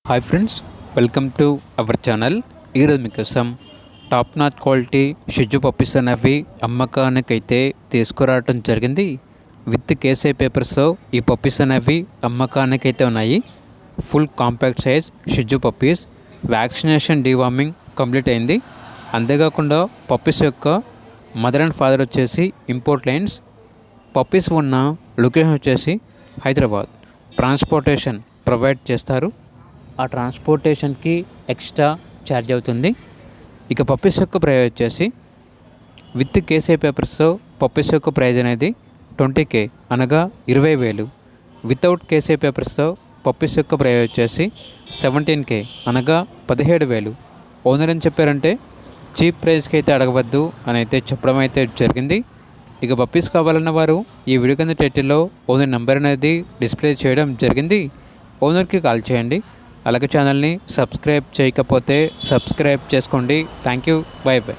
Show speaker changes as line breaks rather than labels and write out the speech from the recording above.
Hi friends, welcome to our channel. ఈరోజు మీకోసం top notch quality షిజ్జు puppies అనేవి అమ్మకానికైతే తీసుకురావడం జరిగింది. విత్ కేసీ పేపర్స్తో ఈ పప్పీస్ అనేవి అమ్మకానికైతే ఉన్నాయి. ఫుల్ కాంపాక్ట్ సైజ్ షిజ్జు పప్పీస్. వ్యాక్సినేషన్ డీవార్మింగ్ కంప్లీట్ అయింది. అంతేకాకుండా పప్పీస్ యొక్క మదర్ అండ్ ఫాదర్ వచ్చేసి ఇంపోర్ట్ లైన్స్. పప్పీస్ ఉన్న లొకేషన్ వచ్చేసి హైదరాబాద్. ట్రాన్స్పోర్టేషన్ ప్రొవైడ్ చేస్తారు. ఆ ట్రాన్స్పోర్టేషన్కి ఎక్స్ట్రా ఛార్జ్ అవుతుంది. ఇక పప్పీస్ యొక్క ప్రైస్ వచ్చేసి విత్ కేసీ పేపర్స్తో పప్పీస్ యొక్క ప్రైజ్ అనేది 20K అనగా 20,000. వితౌట్ కేసీ పేపర్స్తో పప్పీస్ యొక్క ప్రైజ్ వచ్చేసి 17K అనగా 17,000. ఓనర్ అని చెప్పారంటే చీప్ ప్రైస్కి అయితే అడగవద్దు అని అయితే చెప్పడం అయితే జరిగింది. ఇక పప్పీస్ కావాలన్న వారు ఈ వీడియో కింద టైటిల్లో ఓనర్ నెంబర్ అనేది డిస్ప్లే చేయడం జరిగింది. ఓనర్కి కాల్ చేయండి. అలాగే ఛానల్ని సబ్స్క్రైబ్ చేయకపోతే సబ్స్క్రైబ్ చేసుకోండి. Thank you. By by.